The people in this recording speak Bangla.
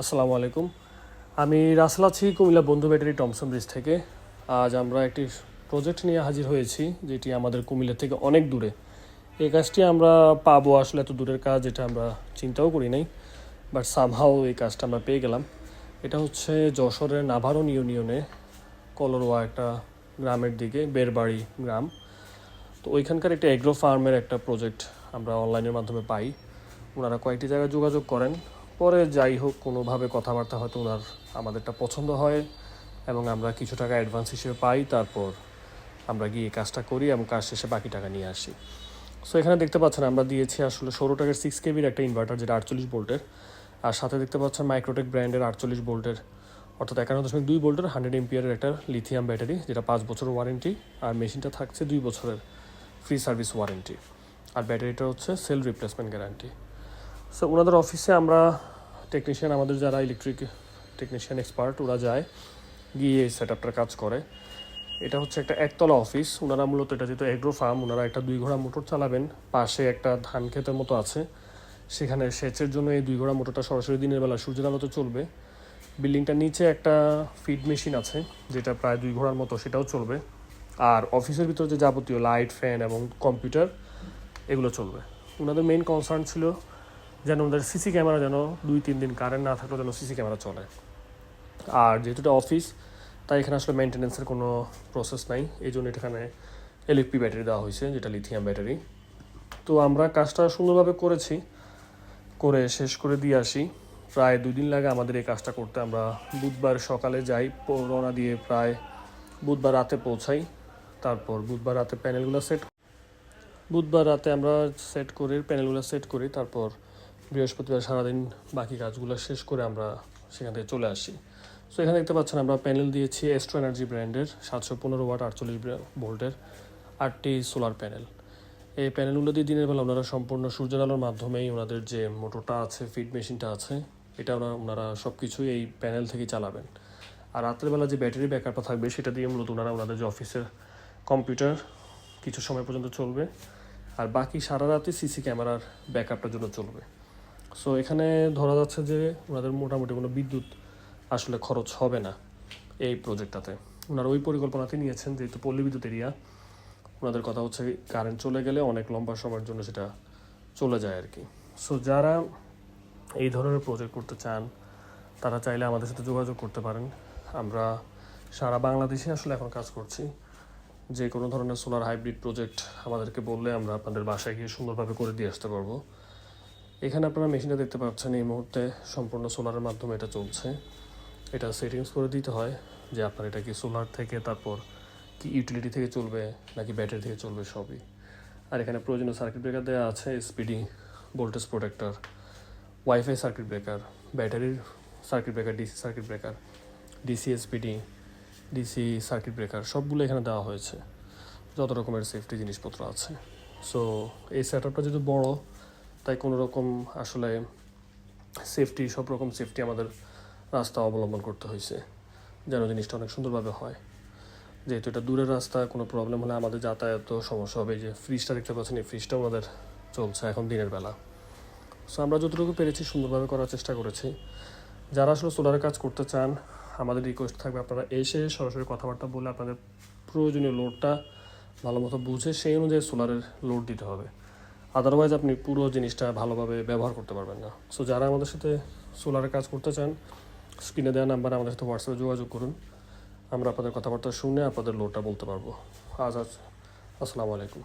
আসসালামু আলাইকুম। আমি রাসেল আছি কুমিল্লা বন্ধু ব্যাটারি টমসন ব্রিজ থেকে। আজ আমরা একটি প্রজেক্ট নিয়ে হাজির হয়েছি, যেটি আমাদের কুমিল্লা থেকে অনেক দূরে। এই কাজটি আমরা পাবো, আসলে এত দূরের কাজ এটা আমরা চিন্তাও করি নাই, বাট সামহাও এই কাজটা আমরা পেয়ে গেলাম। এটা হচ্ছে যশোরের নাভারন ইউনিয়নে কলরোয়া একটা গ্রামের দিকে, বেরবাড়ি গ্রাম। তো ওইখানকার একটা এগ্রো ফার্মের একটা প্রজেক্ট আমরা অনলাইনের মাধ্যমে পাই। ওনারা কয়েকটি জায়গায় যোগাযোগ করেন, পরে যাই হোক কোনোভাবে কথাবার্তা হয়তো ওনার আমাদেরটা পছন্দ হয় এবং আমরা কিছু টাকা অ্যাডভান্স হিসেবে পাই। তারপর আমরা গিয়ে কাজটা করি এবং কাজ শেষে বাকি টাকা নিয়ে আসি। সো এখানে দেখতে পাচ্ছেন আমরা দিয়েছি আসলে 16 টাকার 6 kb একটা ইনভার্টার, যেটা 48 ভোল্টের। আর সাথে দেখতে পাচ্ছেন মাইক্রোটেক ব্র্যান্ডের 48 ভোল্টের, অর্থাৎ 51.2 ভোল্টের 100 এমপিয়ারের একটা লিথিয়াম ব্যাটারি, যেটা 5 বছরের ওয়ারেন্টি। আর মেশিনটা থাকছে 2 বছরের ফ্রি সার্ভিস ওয়ারেন্টি। আর ব্যাটারিটা হচ্ছে সেল রিপ্লেসমেন্ট গ্যারান্টি। সো ওনাদের অফিসে আমরা টেকনিশিয়ান, আমাদের যারা ইলেকট্রিক টেকনিশিয়ান এক্সপার্ট, ওরা যায়, গিয়ে এই সেট আপটার কাজ করে। এটা হচ্ছে একটা একতলা অফিস। ওনারা মূলত, এটা যেহেতু এগ্রো ফার্ম, ওনারা একটা 2 ঘোড়া মোটর চালাবেন। পাশে একটা ধান ক্ষেতের মতো আছে, সেখানে সেচের জন্য এই 2 ঘোড়া মোটরটা সরাসরি দিনের বেলা সূর্যের আলোতে চলবে। বিল্ডিংটার নিচে একটা ফিড মেশিন আছে, যেটা প্রায় 2 ঘোড়ার মতো, সেটাও চলবে। আর অফিসের ভিতরে যে যাবতীয় লাইট, ফ্যান এবং কম্পিউটার, এগুলো চলবে। ওনাদের মেইন কনসার্ন ছিল যেন ওদের সিসি ক্যামেরা, যেন 2-3 দিন কারেন্ট না থাকলেও যেন সিসি ক্যামেরা চলে। আর যেহেতু এটা অফিস, তাই এখানে আসলে মেনটেন্যান্সের কোনো প্রসেস নাই, এই জন্য এখানে এলএফপি ব্যাটারি দেওয়া হয়েছে, যেটা লিথিয়াম ব্যাটারি। তো আমরা কাজটা সুন্দরভাবে করেছি, করে শেষ করে দিয়ে আসি। প্রায় 2 দিন লাগে আমাদের এই কাজটা করতে। আমরা বুধবার সকালে যাই, রওনা দিয়ে প্রায় বুধবার রাতে পৌঁছাই। তারপর বুধবার রাতে আমরা সেট করি, প্যানেলগুলো সেট করি। তারপর বৃহস্পতিবার সারাদিন বাকি কাজগুলো শেষ করে আমরা সেখান থেকে চলে আসি। সো এখানে দেখতে পাচ্ছেন আমরা প্যানেল দিয়েছি এস্ট্রো এনার্জি ব্র্যান্ডের 715 ওয়াট 48 ভোল্টের 8টি সোলার প্যানেল। এই প্যানেলগুলো দিয়ে দিনের বেলা ওনারা সম্পূর্ণ সূর্যের আলোর মাধ্যমেই ওনাদের যে মোটরটা আছে, ফিড মেশিনটা আছে, এটা ওনারা সব কিছুই এই প্যানেল থেকেই চালাবেন। আর রাত্রেবেলা যে ব্যাটারি ব্যাকআপটা থাকবে, সেটা দিয়ে মূলত ওনারা ওনাদের যে অফিসের কম্পিউটার কিছু সময় পর্যন্ত চলবে। আর বাকি সারা রাতে সিসি ক্যামেরার ব্যাকআপটার জন্য চলবে। সো এখানে ধরা যাচ্ছে যে ওনাদের মোটামুটি কোনো বিদ্যুৎ আসলে খরচ হবে না এই প্রজেক্টটাতে। ওনারা ওই পরিকল্পনাতে নিয়েছেন, যেহেতু পল্লী বিদ্যুৎ এরিয়া, ওনাদের কথা হচ্ছে কারেন্ট চলে গেলে অনেক লম্বা সময়ের জন্য সেটা চলে যায় আর কি। সো যারা এই ধরনের প্রজেক্ট করতে চান, তারা চাইলে আমাদের সাথে যোগাযোগ করতে পারেন। আমরা সারা বাংলাদেশে আসলে এখন কাজ করছি। যে কোনো ধরনের সোলার হাইব্রিড প্রজেক্ট আমাদেরকে বললে আমরা আপনাদের বাসায় গিয়ে সুন্দরভাবে করে দিয়ে আসতে পারবো। এখানে আপনারা মেশিনটা দেখতে পাচ্ছেন, এই মুহূর্তে সম্পূর্ণ সোলারের মাধ্যমে এটা চলছে। এটা সেটিংস করে দিতে হয় যে আপনার এটা কি সোলার থেকে, তারপর কি ইউটিলিটি থেকে চলবে নাকি ব্যাটারি থেকে চলবে, সবই। আর এখানে প্রয়োজনীয় সার্কিট ব্রেকার দেওয়া আছে, SPD, voltage protector, wifi circuit breaker, ব্যাটারির circuit breaker, DC circuit breaker, DC SPD, DC circuit breaker, সবগুলো এখানে দেওয়া হয়েছে, যত রকমের সেফটি জিনিসপত্র আছে। সো এই সেট আপটা যেহেতু বড়, তাই কোনো রকম আসলে সেফটি, সব রকম সেফটি আমাদের রাস্তা অবলম্বন করতে হয়েছে, যেন জিনিসটা অনেক সুন্দরভাবে হয়। যেহেতু এটা দূরের রাস্তা, কোনো প্রবলেম হলে আমাদের যাতায়াত সমস্যা হবে। যে ফ্রিজটা দেখতে পাচ্ছেন, এই ফ্রিজটাও আমাদের চলছে এখন দিনের বেলা। সো আমরা যতটুকু পেরেছি সুন্দরভাবে করার চেষ্টা করেছি। যারা আসলে সোলারের কাজ করতে চান, আমাদের রিকোয়েস্ট থাকবে আপনারা এসে সরাসরি কথাবার্তা বলে আপনাদের প্রয়োজনীয় লোডটা ভালো মতো বুঝে সেই অনুযায়ী সোলারের লোড দিতে হবে। আদারওয়াইজ আপনি পুরো জিনিসটা ভালোভাবে ব্যবহার করতে পারবেন না। সো যারা আমাদের সাথে সোলারের কাজ করতে চান, স্ক্রিনে দেওয়া নাম্বারে আমাদের সাথে হোয়াটসঅ্যাপে যোগাযোগ করুন। আমরা আপনাদের কথাবার্তা শুনে আপনাদের লোডটা বলতে পারবো। আসসালামু আলাইকুম।